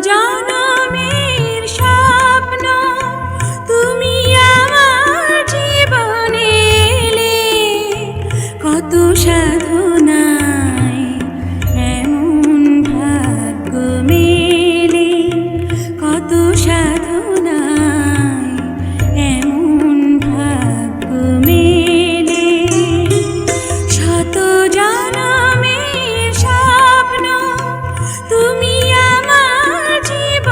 জনমের স্বপ্ন তুমি আমার জীবনে এলে, কত সাধনায় এমন ভাগ্য মেলে, কত সাধনায় এমন ভাগ্য মেলে। শত জনমের স্বপ্ন তুমি আমার জীবনে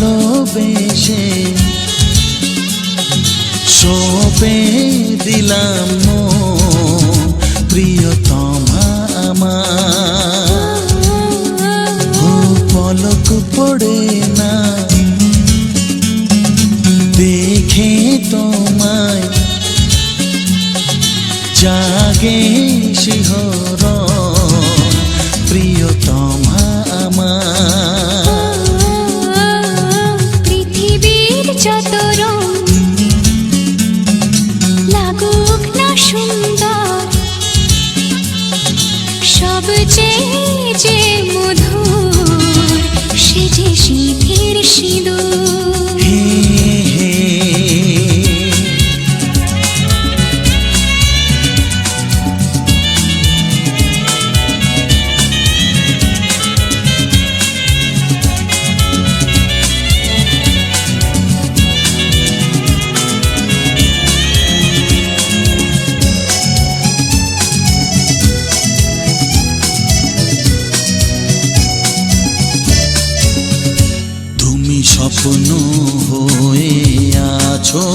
ভালোবেসে সঁপে দিলাম মন প্রিয়তমা আমার। ও পলক পড়ে না দেখে তোমায়, জাগে শিহরণ প্রিয়তমা আমার। পৃথিবীর যত রং লাগুক না সুন্দর, সবচেয়ে যে মধুর সে যে সিঁথির সিঁদুর। হে হে স্বপ্ন হয়ে আছো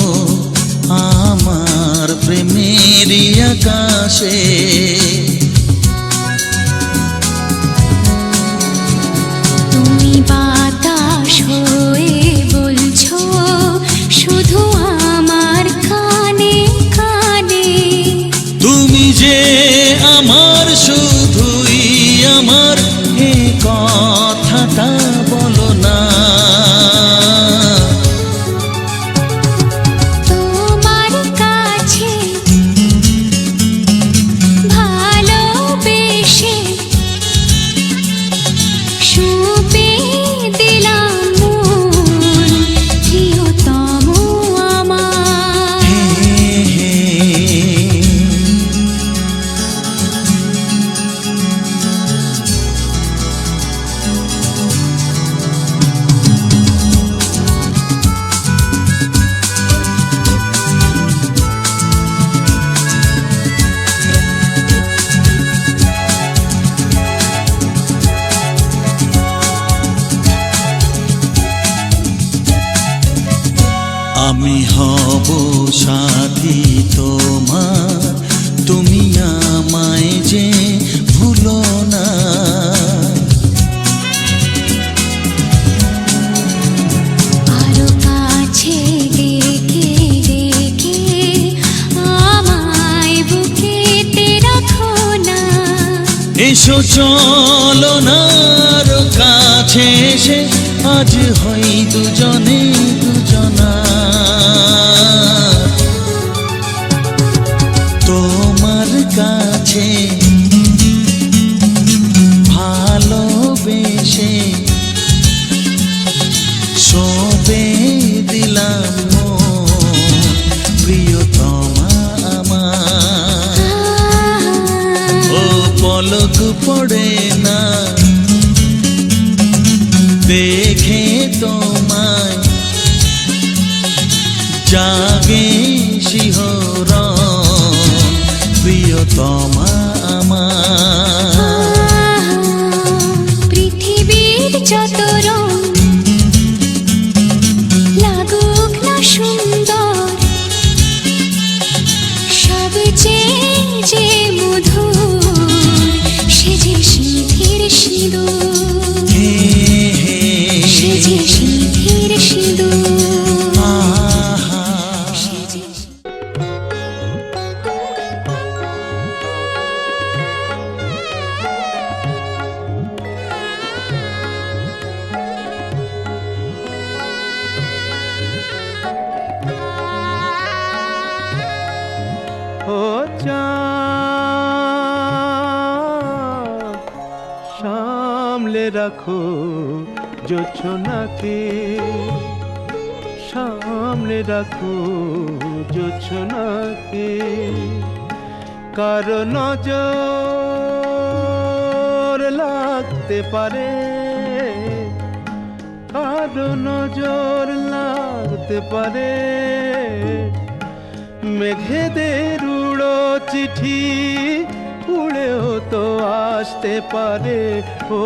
আমার প্রেমের আকাশে। তুমি বাতাস হয়ে বলছো শুধু আমার কানে কানে, তুমি যে আমার শুধুই আমার, এ কথাটা বলো না। তোমার কাছে ভালোবেসে সঁপে দিলাম মন প্রিয়তম আমার। হে হে আমি হব সাথী তোমার, তুমি আমায় যে ভুলো না। আরো কাছে ডেকে ডেকে আমায় বুকেতে রাখো না। এসো চলো না আরো কাছে এসে আজ হই দুজনে দুজনা। তোমার কাছে ভালোবেসে সঁপে দিলাম মন প্রিয়তমা আমার। ও পলক পড়ে না দেখে তোমায়, জাগে শিহরণ প্রিয়তমা আমার। পৃথিবীর যত রং লাগুক না সুন্দর, সবচেয়ে যে মধুর সে যে সিঁথির সিঁদুর। হে হে সে যে সিঁথির সিঁদুর। আহা সে যে ও চাঁদ সামলে রাখো জোছনাকে, সামলে রাখো জোছনাকে। কারো নজর লাগতে পারে, কারো নজর লাগতে পারে। মেঘেদের উড়ো চিঠি উড়েও তো আসতে পারে। ও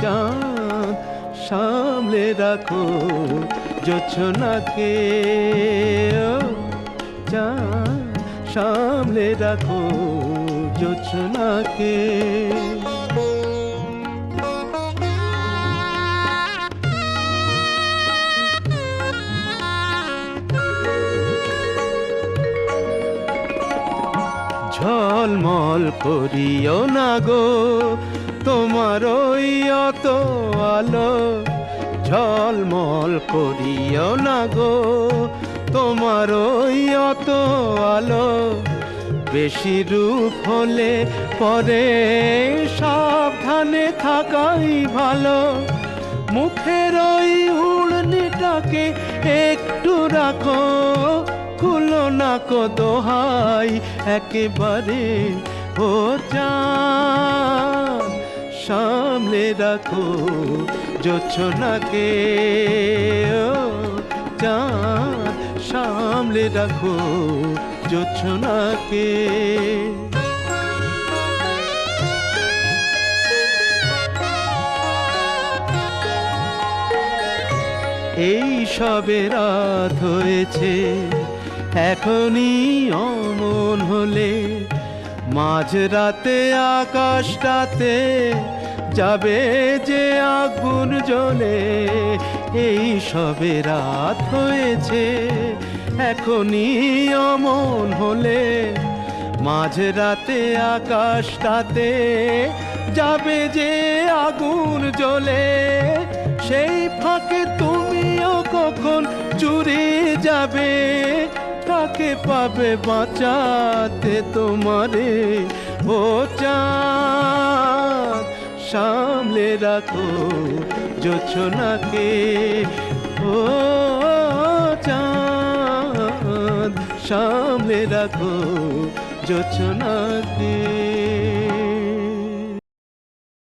চাঁদ সামলে রাখো জোছনাকে, ও চাঁদ সামলে রাখো জোছনাকে। ঝলমল করিও না গো তোমার ওই অত আলো, ঝলমল করিও না গো তোমার ওই অত আলো। বেশি রূপ হলে পরে সাবধানে থাকাই ভালো। মুখের ওই উড়নিটাকে একটু রাখো, খুলো না কো দোহাই একেবারে, ও চাঁদ সামলে রাখো জোছনাকে, ও চাঁদ সামলে রাখো জোছনাকে। এই সবে রাত হয়েছে, এখনই অমন হলে মাঝরাতে আকাশটাতে যাবে যে আগুন জ্বলে। এই সবে রাত হয়েছে, এখনই অমন হলে মাঝরাতে আকাশটাতে যাবে যে আগুন জ্বলে। সেই ফাঁকে তুমিও কখন চুরি যাবে, কাকে পাবে বাঁচাতে তোমারে, ও চাঁদ সামলে রাখো জোছনাকে, ও চাঁদ সামলে রাখো জোছনাকে।